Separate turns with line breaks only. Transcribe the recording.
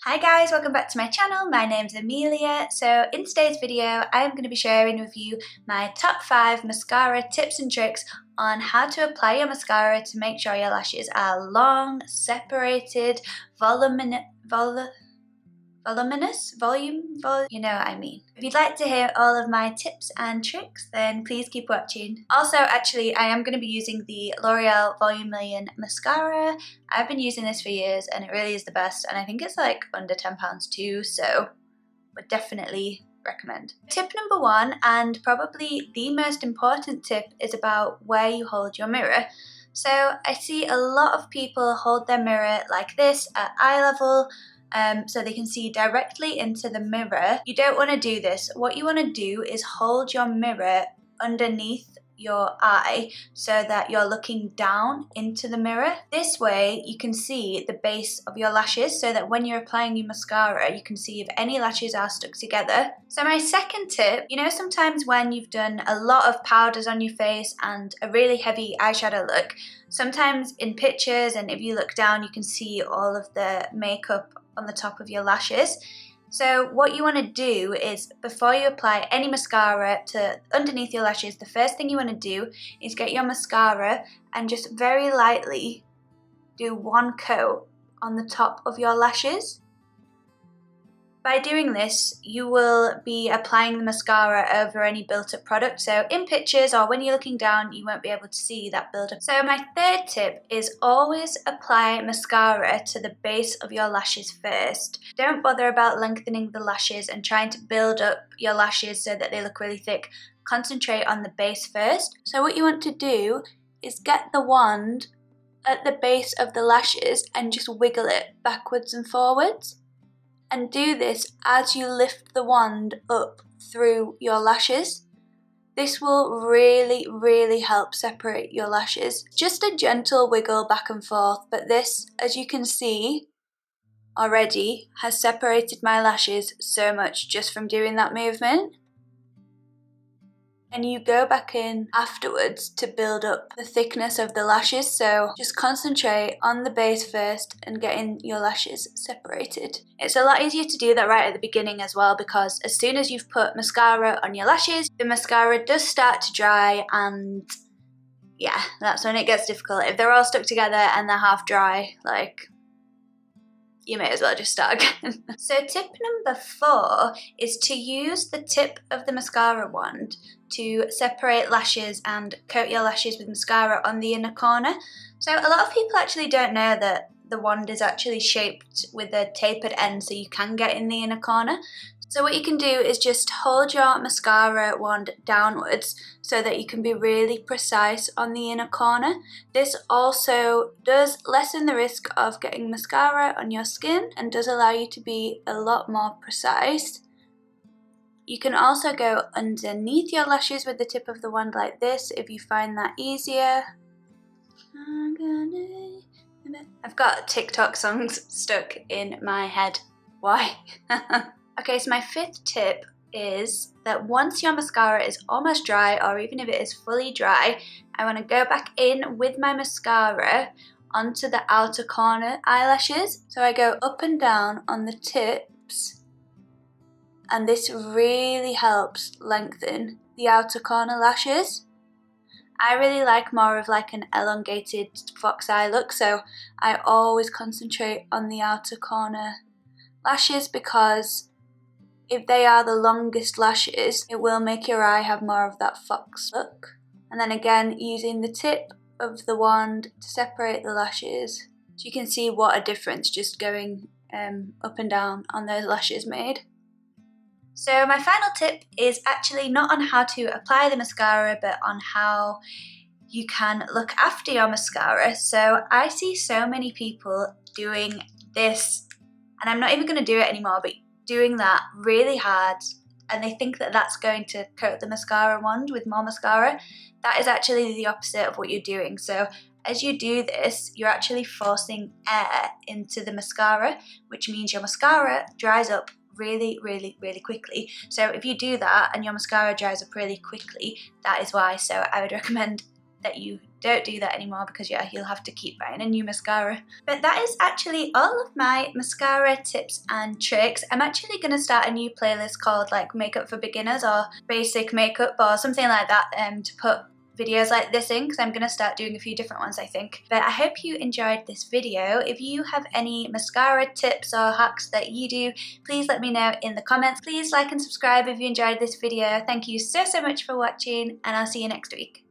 Hi guys, welcome back to my channel. My name's Amelia. So in today's video, I'm going to be sharing with you my top 5 mascara tips and tricks on how to apply your mascara to make sure your lashes are long, separated, you know what I mean. If you'd like to hear all of my tips and tricks, then please keep watching. Also, actually, I am going to be using the L'Oreal Volume Million mascara. I've been using this for years and it really is the best, and I think it's like under £10 too, so would definitely recommend. Tip number 1, and probably the most important tip, is about where you hold your mirror. So I see a lot of people hold their mirror like this at eye level, so they can see directly into the mirror. You don't want to do this. What you want to do is hold your mirror underneath your eye so that you're looking down into the mirror. This way you can see the base of your lashes, so that when you're applying your mascara you can see if any lashes are stuck together. So my second tip, you know, sometimes when you've done a lot of powders on your face and a really heavy eyeshadow look, sometimes in pictures and if you look down you can see all of the makeup on the top of your lashes. So what you want to do is, before you apply any mascara to underneath your lashes, the first thing you want to do is get your mascara and just very lightly do one coat on the top of your lashes. By doing this, you will be applying the mascara over any built-up product, so in pictures or when you're looking down you won't be able to see that build-up. So my third tip is always apply mascara to the base of your lashes first. Don't bother about lengthening the lashes and trying to build up your lashes so that they look really thick. Concentrate on the base first. So what you want to do is get the wand at the base of the lashes and just wiggle it backwards and forwards. And do this as you lift the wand up through your lashes. This will really help separate your lashes. Just a gentle wiggle back and forth, but this, as you can see already, has separated my lashes so much just from doing that movement. And you go back in afterwards to build up the thickness of the lashes, so just concentrate on the base first and getting your lashes separated. It's a lot easier to do that right at the beginning as well, because as soon as you've put mascara on your lashes, the mascara does start to dry, and yeah, that's when it gets difficult. If they're all stuck together and they're half dry, like, you may as well just start again. So tip number 4 is to use the tip of the mascara wand to separate lashes and coat your lashes with mascara on the inner corner. So a lot of people actually don't know that the wand is actually shaped with a tapered end, so you can get in the inner corner. So what you can do is just hold your mascara wand downwards so that you can be really precise on the inner corner. This also does lessen the risk of getting mascara on your skin and does allow you to be a lot more precise. You can also go underneath your lashes with the tip of the wand like this if you find that easier. I've got TikTok songs stuck in my head. Why? Okay, so my 5th tip is that once your mascara is almost dry, or even if it is fully dry, I want to go back in with my mascara onto the outer corner eyelashes. So I go up and down on the tips, and this really helps lengthen the outer corner lashes. I really like more of like an elongated fox eye look, so I always concentrate on the outer corner lashes, because if they are the longest lashes, it will make your eye have more of that fox look. And then again, using the tip of the wand to separate the lashes, so you can see what a difference just going up and down on those lashes made. So my final tip is actually not on how to apply the mascara, but on how you can look after your mascara. So I see so many people doing this, and I'm not even going to do it anymore, but doing that really hard, and they think that that's going to coat the mascara wand with more mascara. That is actually the opposite of what you're doing. So as you do this, you're actually forcing air into the mascara, which means your mascara dries up really quickly. So if you do that and your mascara dries up really quickly, that is why. So I would recommend that you don't do that anymore because yeah, you'll have to keep buying a new mascara. But that is actually all of my mascara tips and tricks. I'm actually going to start a new playlist called like Makeup for Beginners or Basic Makeup or something like that to put videos like this in, because I'm going to start doing a few different ones, I think. But I hope you enjoyed this video. If you have any mascara tips or hacks that you do, please let me know in the comments. Please like and subscribe if you enjoyed this video. Thank you so much for watching, and I'll see you next week.